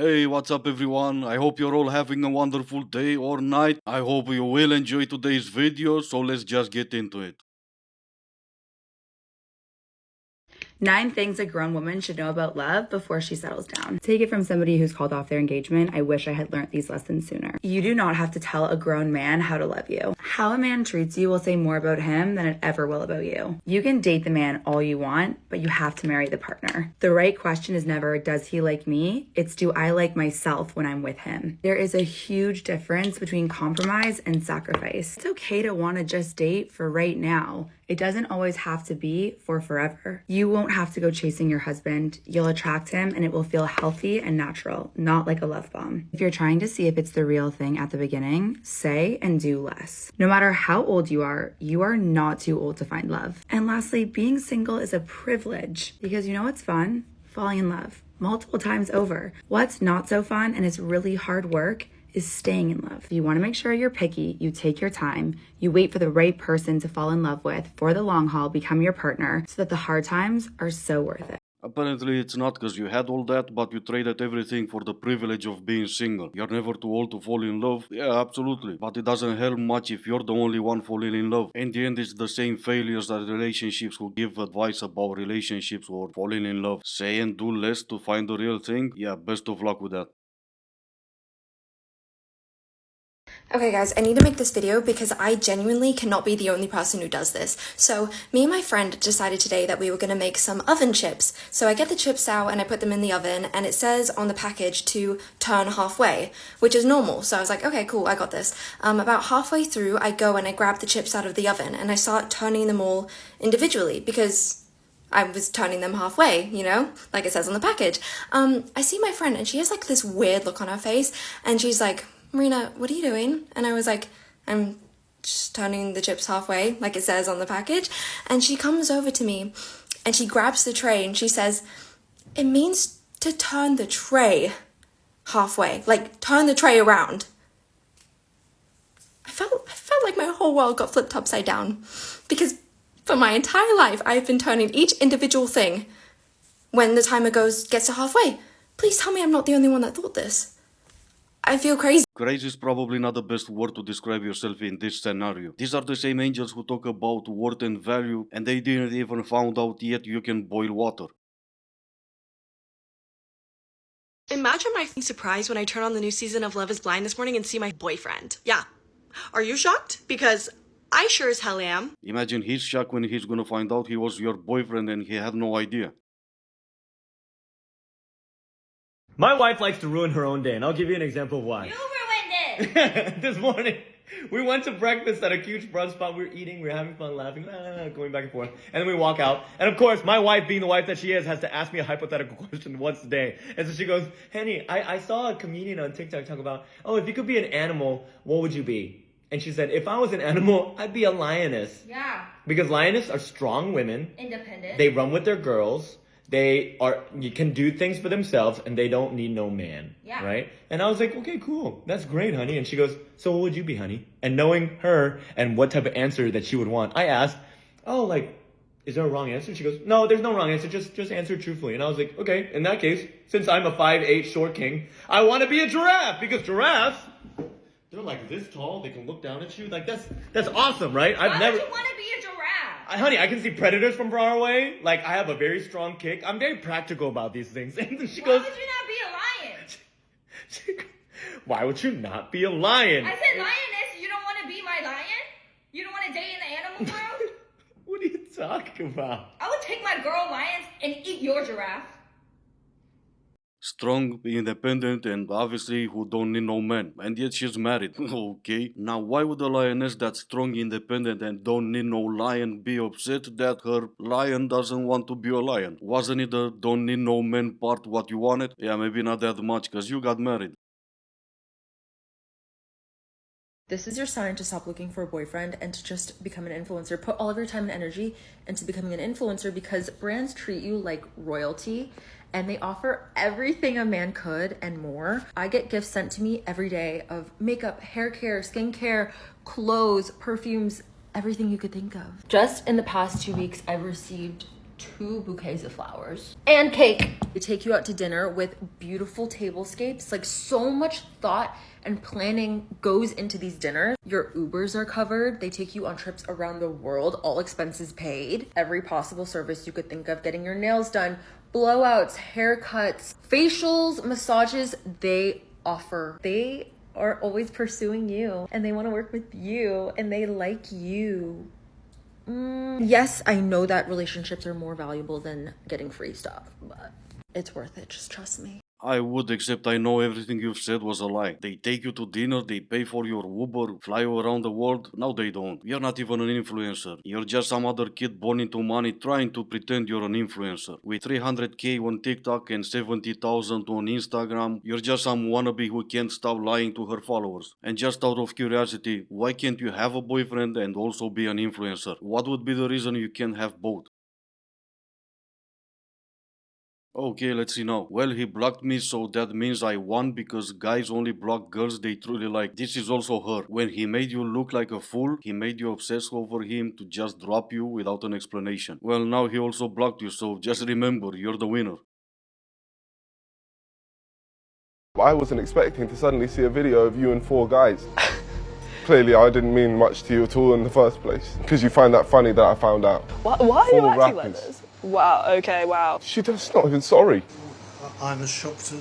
Hey, what's up everyone? I hope you're all having a wonderful day or night. I hope you will enjoy today's video, so let's just get into it. 9 things a grown woman should know about love before she settles down. Take it from somebody who's called off their engagement. I wish I had learned these lessons sooner. You do not have to tell a grown man how to love you. How a man treats you will say more about him than it ever will about you. You can date the man all you want, but you have to marry the partner. The right question is never, does he like me? It's, do I like myself when I'm with him? There is a huge difference between compromise and sacrifice. It's okay to want to just date for right now. It doesn't always have to be for forever. You won't have to go chasing your husband. You'll attract him and it will feel healthy and natural, not like a love bomb. If you're trying to see if it's the real thing at the beginning, say and do less. No matter how old you are not too old to find love. And lastly, being single is a privilege because you know what's fun? Falling in love multiple times over. What's not so fun and it's really hard work is staying in love. You want to make sure you're picky, you take your time, you wait for the right person to fall in love with for the long haul, become your partner, so that the hard times are so worth it. Apparently it's not because you had all that, but you traded everything for the privilege of being single. You're never too old to fall in love? Yeah, absolutely. But it doesn't help much if you're the only one falling in love. In the end, it's the same failures that relationships who give advice about relationships or falling in love. Say and do less to find the real thing? Yeah, best of luck with that. Okay guys, I need to make this video because I genuinely cannot be the only person who does this. So me and my friend decided today that we were going to make some oven chips. So I get the chips out and I put them in the oven and it says on the package to turn halfway, which is normal. So I was like, okay, cool, I got this. About halfway through, I go and I grab the chips out of the oven and I start turning them all individually because I was turning them halfway, you know, like it says on the package. I see my friend and she has like this weird look on her face and she's like, Marina, what are you doing? And I was like, I'm just turning the chips halfway, like it says on the package. And she comes over to me and she grabs the tray and she says, it means to turn the tray halfway, like turn the tray around. I felt like my whole world got flipped upside down because for my entire life, I've been turning each individual thing when the timer gets to halfway. Please tell me I'm not the only one that thought this. I feel crazy. Crazy is probably not the best word to describe yourself in this scenario. These are the same angels who talk about worth and value, and they didn't even found out yet you can boil water. Imagine my surprise when I turn on the new season of Love is Blind this morning and see my boyfriend. Yeah. Are you shocked? Because I sure as hell am. Imagine his shock when he's gonna find out he was your boyfriend and he had no idea. My wife likes to ruin her own day, and I'll give you an example of why. You ruined it! This morning, we went to breakfast at a huge brunch spot. We were eating, we were having fun, laughing, going back and forth. And then we walk out. And of course, my wife, being the wife that she is, has to ask me a hypothetical question once a day. And so she goes, Henny, I saw a comedian on TikTok talk about, oh, if you could be an animal, what would you be? And she said, if I was an animal, I'd be a lioness. Yeah. Because lionesses are strong women. Independent. They run with their girls. You can do things for themselves and they don't need no man. Yeah. Right? And I was like, okay, cool. That's great, honey. And she goes, so what would you be, honey? And knowing her and what type of answer that she would want, I asked, oh, like, is there a wrong answer? She goes, no, there's no wrong answer. Just answer truthfully. And I was like, okay, in that case, since I'm a 5'8" short king, I want to be a giraffe because giraffes, they're like this tall. They can look down at you. Like, that's awesome, right? Why would you want to be a giraffe? Honey, I can see predators from far away. Like, I have a very strong kick. I'm very practical about these things. And then she goes, Why would you not be a lion? Why would you not be a lion? I said lioness, you don't want to be my lion? You don't want to date in the animal world? What are you talking about? I would take my girl lions and eat your giraffe. Strong, independent, and obviously who don't need no man. And yet she's married. Okay. Now why would a lioness that's strong, independent, and don't need no lion be upset that her lion doesn't want to be a lion? Wasn't it the don't need no man part what you wanted? Yeah, maybe not that much, cause you got married. This is your sign to stop looking for a boyfriend and to just become an influencer. Put all of your time and energy into becoming an influencer because brands treat you like royalty and they offer everything a man could and more. I get gifts sent to me every day of makeup, hair care, skincare, clothes, perfumes, everything you could think of. Just in the past 2 weeks, I've received 2 bouquets of flowers and cake. They take you out to dinner with beautiful tablescapes. Like, so much thought and planning goes into these dinners. Your Ubers are covered. They take you on trips around the world, all expenses paid. Every possible service you could think of, getting your nails done, blowouts, haircuts, facials, massages, they offer. They are always pursuing you and they want to work with you and they like you. Yes, I know that relationships are more valuable than getting free stuff, but it's worth it. Just trust me. I would, except I know everything you've said was a lie. They take you to dinner, they pay for your Uber, fly you around the world. Now they don't. You're not even an influencer. You're just some other kid born into money trying to pretend you're an influencer. With 300k on TikTok and 70,000 on Instagram, you're just some wannabe who can't stop lying to her followers. And just out of curiosity, why can't you have a boyfriend and also be an influencer? What would be the reason you can't have both? Okay, let's see now. Well, he blocked me, so that means I won because guys only block girls they truly like. This is also her. When he made you look like a fool, he made you obsess over him to just drop you without an explanation. Well, now he also blocked you, so just remember, you're the winner. I wasn't expecting to suddenly see a video of you and 4 guys. Clearly, I didn't mean much to you at all in the first place, because you find that funny that I found out. Why are you 4 acting like rappers. this? Wow, okay, wow. She's not even sorry. I'm as shocked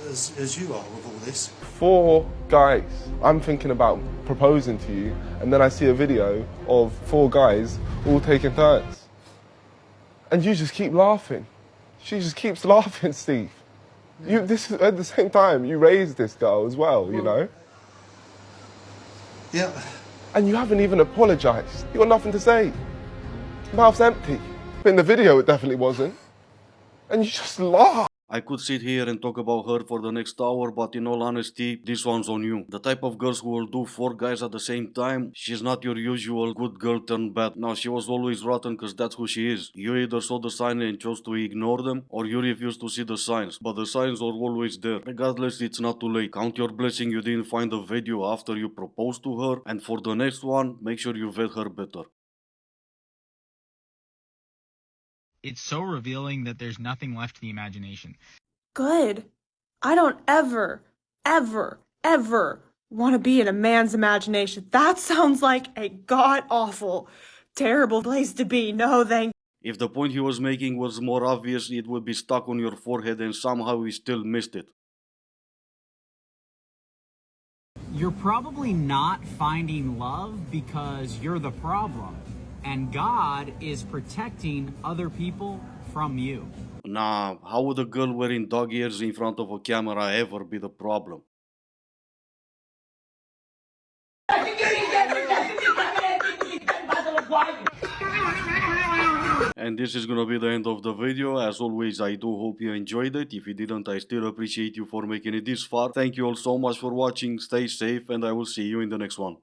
as you are with all this. 4 guys. I'm thinking about proposing to you, and then I see a video of 4 guys all taking turns. And you just keep laughing. She just keeps laughing, Steve. This is, at the same time, you raised this girl as well, you know? Yeah. And you haven't even apologised. You got nothing to say. Mouth's empty. But in the video, it definitely wasn't. And you just laugh. I could sit here and talk about her for the next hour, but in all honesty, this one's on you. The type of girls who will do 4 guys at the same time, she's not your usual good girl turned bad. Now, she was always rotten because that's who she is. You either saw the sign and chose to ignore them, or you refused to see the signs. But the signs are always there. Regardless, it's not too late. Count your blessing you didn't find the video after you proposed to her, and for the next one, make sure you vet her better. It's so revealing that there's nothing left to the imagination. Good. I don't ever want to be in a man's imagination. That sounds like a god-awful, terrible place to be. No, thank If the point he was making was more obvious, it would be stuck on your forehead and somehow he still missed it. You're probably not finding love because you're the problem, and God is protecting other people from you. Nah, how would a girl wearing dog ears in front of a camera ever be the problem? And this is gonna be the end of the video. As always, I do hope you enjoyed it. If you didn't, I still appreciate you for making it this far. Thank you all so much for watching. Stay safe and I will see you in the next one.